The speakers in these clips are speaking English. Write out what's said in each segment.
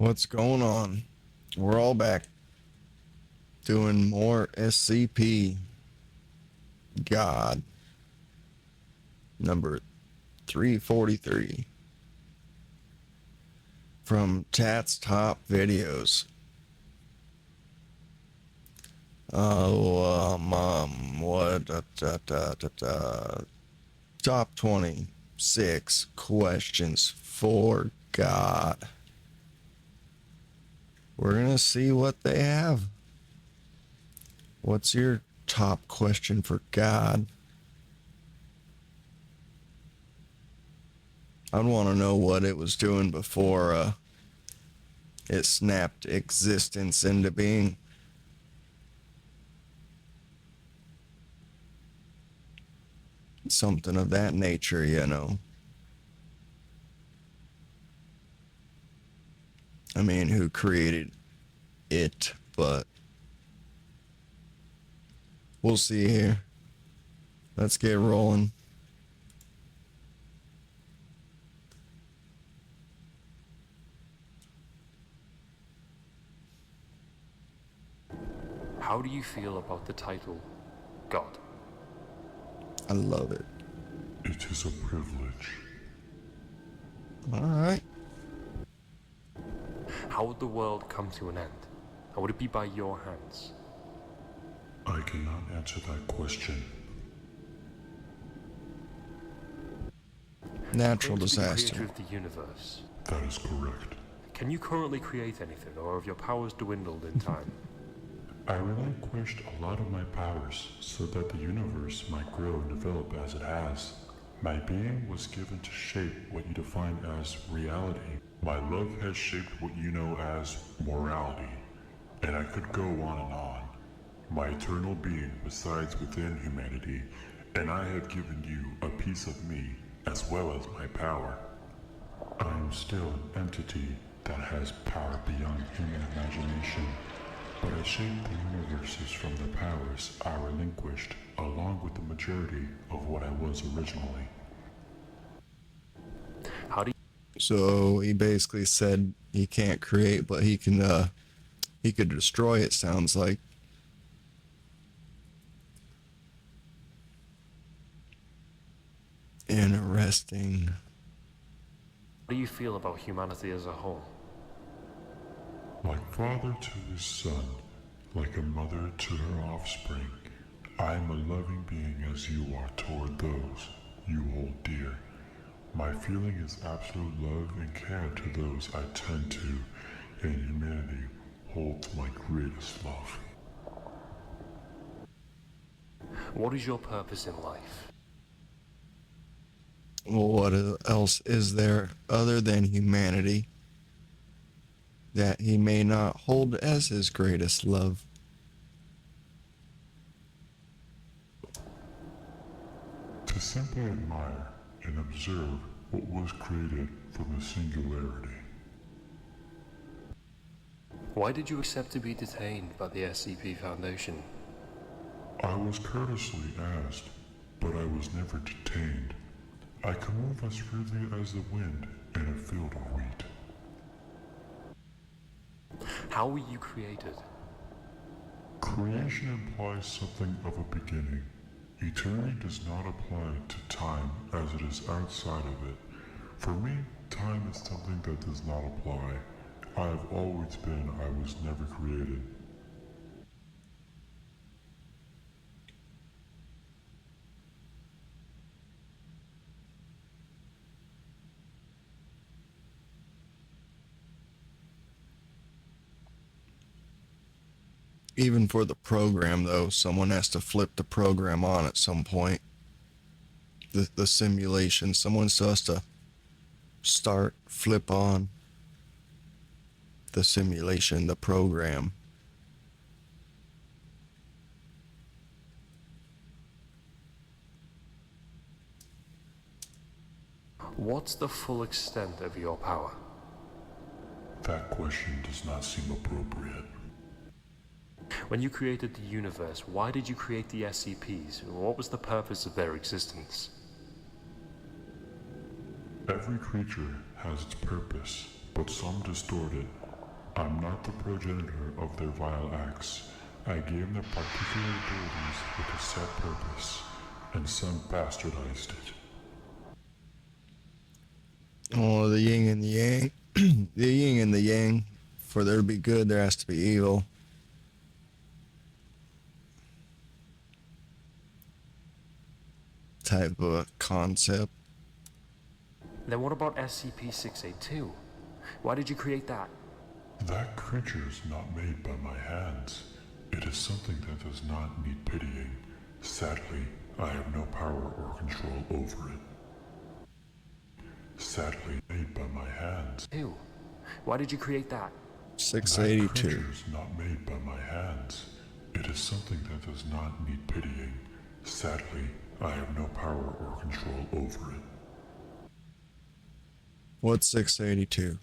What's going on? We're all back doing more SCP. God. Number 343. From Tatstopvideos. Top 26 questions for God. We're gonna see what they have. What's your top question for God? I'd want to know what it was doing before it snapped existence into being. Something of that nature, you know. I mean, who created it, but we'll see here. Let's get rolling. How do you feel about the title, God? I love it. It is a privilege. Alright. How would the world come to an end? And would it be by your hands? I cannot answer that question. Natural Claim to be the disaster. creator of the universe. That is correct. Can you currently create anything, or have your powers dwindled in time? I relinquished a lot of my powers so that the universe might grow and develop as it has. My being was given to shape what you define as reality. My love has shaped what you know as morality. And I could go on and on. My eternal being resides within humanity, and I have given you a piece of me as well as my power. I am still an entity that has power beyond human imagination, but I shaped the universes from the powers I relinquished along with the majority of what I was originally. How do So he basically said he can't create, but he could destroy, it sounds like. Interesting. you feel about humanity as a whole? Like father to his son, like a mother to her offspring, I am a loving being as you are toward those you hold dear. My feeling is absolute love and care to those I tend to, and humanity holds my greatest love. What is your purpose in life? Well, what else is there other than humanity that he may not hold as his greatest love? To simply admire and observe what was created from the singularity. Why did you accept to be detained by the SCP Foundation? I was courteously asked, but I was never detained. I can move as freely as the wind in a field of wheat. How were you created? Creation implies something of a beginning. Eternity does not apply to time as it is outside of it. For me, time is something that does not apply. I have always been, I was never created. Even for the program, though, someone has to flip the program on at some point. The simulation, someone still has to flip on the simulation, the program. What's the full extent of your power? That question does not seem appropriate. When you created the universe, why did you create the SCPs? What was the purpose of their existence? Every creature has its purpose, but some distort it I'm not the progenitor of their vile acts. I gave them particular abilities with a set purpose, and some bastardized it. Oh, the yin and the yang. The yin and the yang. For there to be good, there has to be evil. Type of concept. Then what about SCP-682? Why did you create that? That creature is not made by my hands. It is something that does not need pitying. Sadly, I have no power or control over it. Sadly, made by my hands. Ew. Why did you create that? That 682. creature is not made by my hands. It is something that does not need pitying. Sadly, I have no power or control over it. What's 682?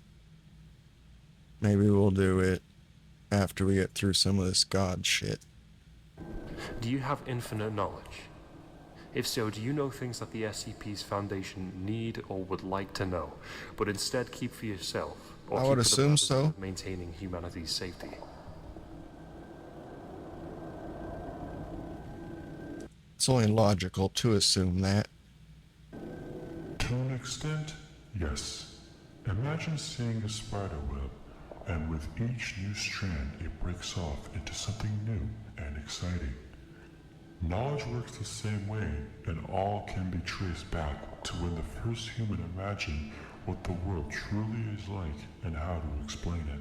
Maybe we'll do it after we get through some of this God shit. Do you have infinite knowledge? If so, do you know things that the SCP's Foundation need or would like to know, but instead keep for yourself, or I keep would for the assume purposes so. of maintaining humanity's safety? It's only logical to assume that. To an extent, yes. Imagine seeing a spider web, and with each new strand it breaks off into something new and exciting. Knowledge works the same way, and all can be traced back to when the first human imagined what the world truly is like and how to explain it.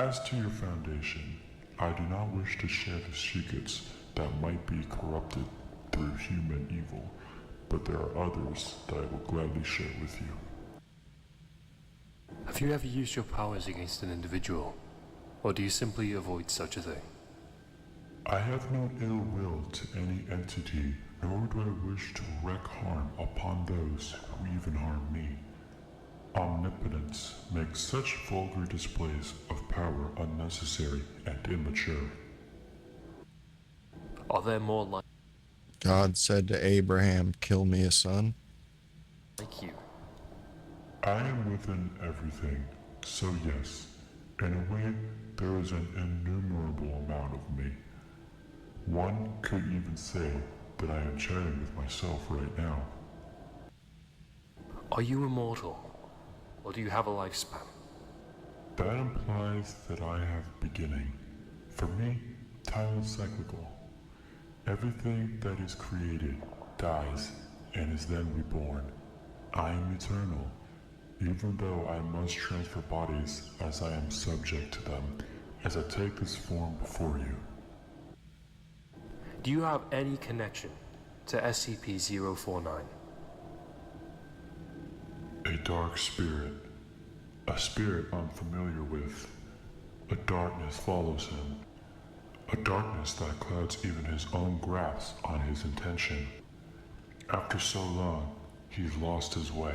As to your foundation, I do not wish to share the secrets that might be corrupted through human evil, but there are others that I will gladly share with you. Have you ever used your powers against an individual, or do you simply avoid such a thing? I have no ill will to any entity, nor do I wish to wreak harm upon those who even harm me. Omnipotence makes such vulgar displays of power unnecessary and immature. Are there more God said to Abraham, kill me a son. like you? I am within everything, so yes, in a way, there is an innumerable amount of me. One could even say that I am chatting with myself right now. Are you immortal, or do you have a lifespan? That implies that I have beginning. For me, time is cyclical. Everything that is created dies and is then reborn. I am eternal, even though I must transfer bodies as I am subject to them, as I take this form before you. Do you have any connection to SCP-049? A dark spirit, a spirit I'm familiar with. A darkness follows him, a darkness that clouds even his own grasp on his intention. After so long, he's lost his way,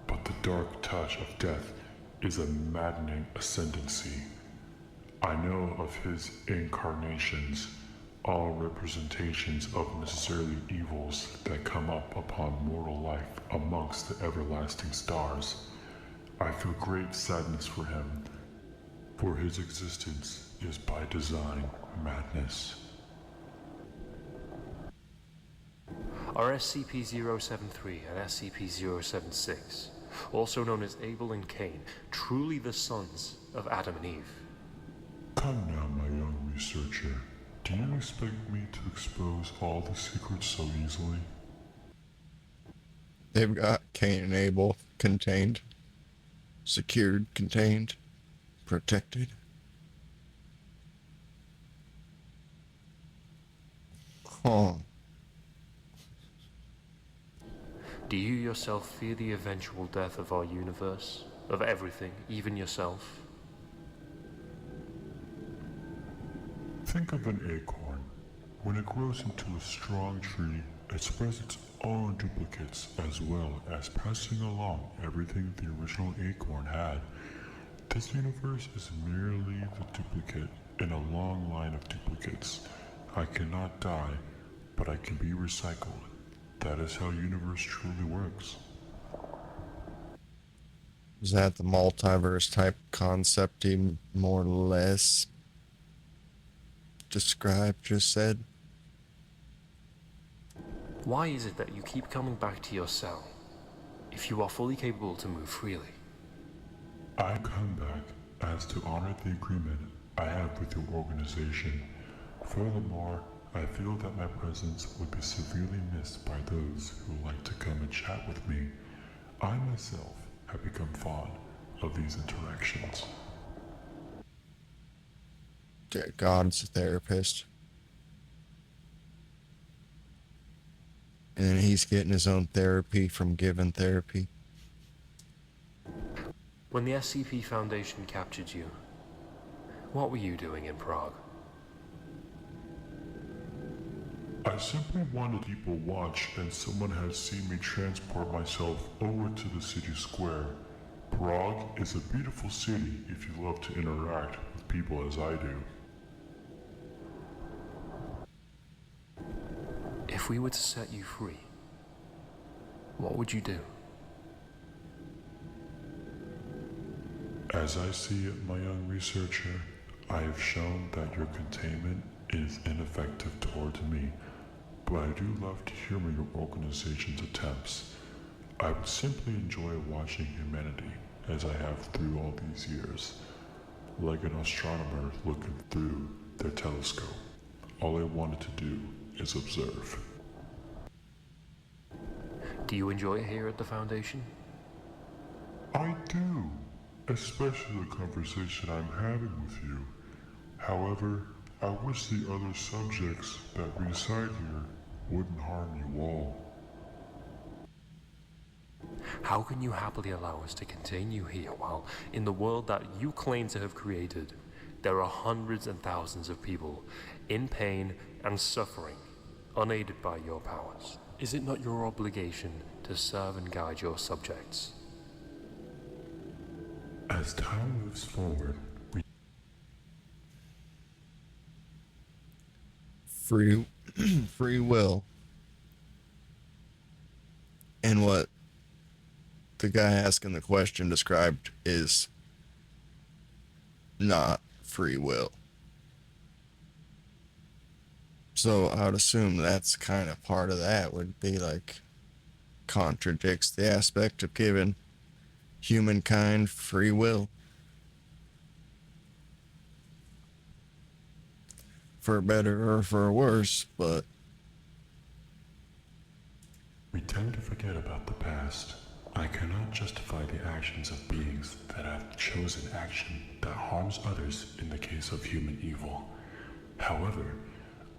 but the dark touch of death is a maddening ascendancy. I know of his incarnations, all representations of necessarily evils that come up upon mortal life amongst the everlasting stars. I feel great sadness for him, for his existence is by design madness. Are SCP-073 and SCP-076, also known as Abel and Cain, truly the sons of Adam and Eve? Come now, my young researcher. Do you expect me to expose all the secrets so easily? They've got Cain and Abel contained, secured, contained, protected. Huh. Do you yourself fear the eventual death of our universe? Of everything, even yourself? Think of an acorn. When it grows into a strong tree, it spreads its own duplicates as well as passing along everything the original acorn had. This universe is merely the duplicate in a long line of duplicates. I cannot die, but I can be recycled. That is how universe truly works. Is that the multiverse type concept he more or less described, just said? Why is it that you keep coming back to your cell if you are fully capable to move freely? I come back as to honor the agreement I have with your organization. Furthermore, I feel that my presence would be severely missed by those who like to come and chat with me. I myself have become fond of these interactions. God's a therapist. And he's getting his own therapy from giving therapy. When the SCP Foundation captured you, what were you doing in Prague? I simply wanted people watch, and someone had seen me transport myself over to the city square. Prague is a beautiful city if you love to interact with people as I do. If we were to set you free, what would you do? As I see it, my young researcher, I have shown that your containment is ineffective toward me, but I do love to humor your organization's attempts. I would simply enjoy watching humanity as I have through all these years, like an astronomer looking through their telescope. All I wanted to do is observe. Do you enjoy it here at the Foundation? I do, especially the conversation I'm having with you. However, I wish the other subjects that reside here wouldn't harm you all. How can you happily allow us to contain you here while, in the world that you claim to have created, there are hundreds and thousands of people in pain and suffering, unaided by your powers? Is it not your obligation to serve and guide your subjects? As time moves forward, Free will. And what the guy asking the question described is not free will. So I would assume that's kind of part of that would be like contradicts the aspect of giving humankind free will. For better or for worse, but we tend to forget about the past. I cannot justify the actions of beings that have chosen action that harms others in the case of human evil. However,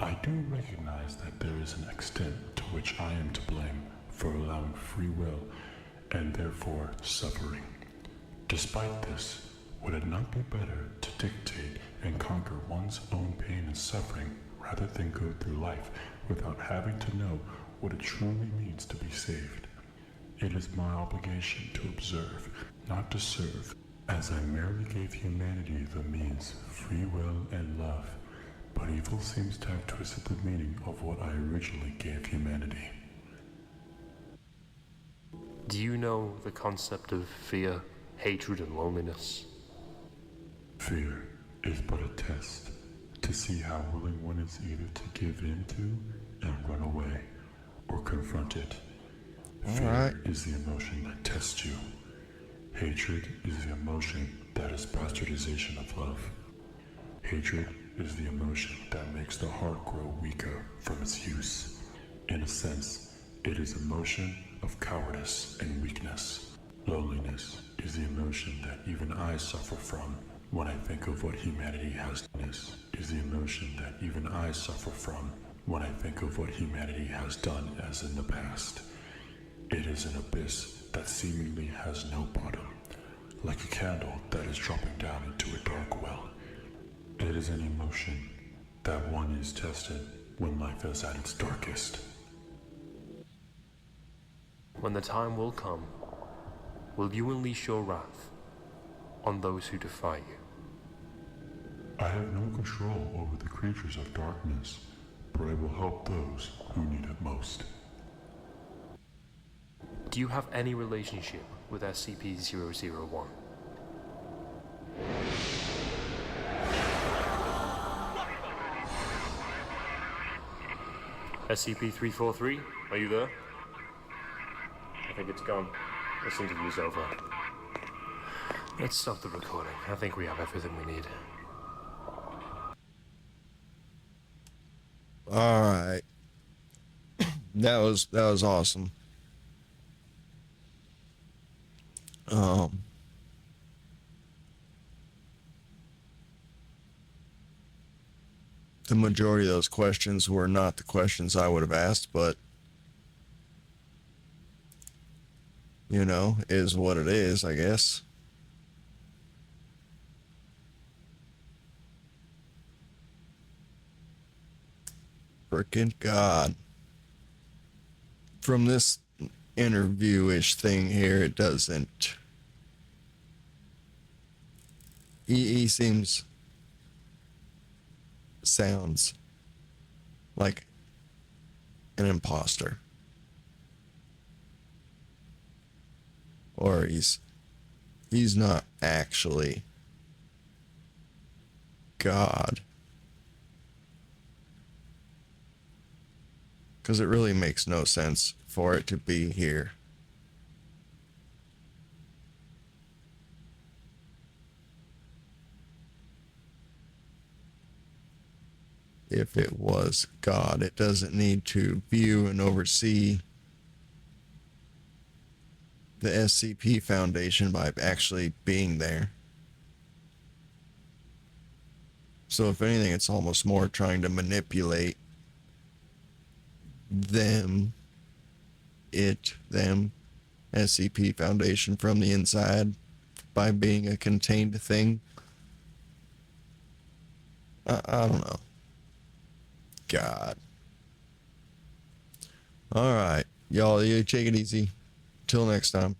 I do recognize that there is an extent to which I am to blame for allowing free will and therefore suffering. Despite this, would it not be better to dictate and conquer one's own pain and suffering rather than go through life without having to know what it truly means to be saved? It is my obligation to observe, not to serve, as I merely gave humanity the means, free will and love. But evil seems to have twisted the meaning of what I originally gave humanity. Do you know the concept of fear, hatred, and loneliness? Fear is but a test to see how willing one is either to give in to and run away, or confront it. Fear is the emotion that tests you. Hatred is the emotion that is bastardization of love. Hatred is the emotion that makes the heart grow weaker from its use. In a sense, it is emotion of cowardice and weakness. Loneliness is the emotion that even I suffer from when I think of what humanity has done. Is the emotion that even I suffer from when I think of what humanity has done as in the past. It is an abyss that seemingly has no bottom, like a candle that is dropping down into a dark well. It is an emotion that one is tested when life is at its darkest. When the time will come, will you unleash your wrath on those who defy you? I have no control over the creatures of darkness, but I will help those who need it most. Do you have any relationship with SCP-001. SCP-343, are you there? I think it's gone. This interview's over. Let's stop the recording. I think we have everything we need. All right. That was awesome. The majority of those questions were not the questions I would have asked, but you know, is what it is, I guess. Frickin' God. From this interview-ish thing here, it doesn't. He sounds like an imposter. Or he's not actually God. Because it really makes no sense for it to be here. If it was God, it doesn't need to view and oversee the SCP Foundation by actually being there. So if anything, it's almost more trying to manipulate them, SCP Foundation from the inside by being a contained thing. I don't know. God. All right. Y'all, you take it easy. Till next time.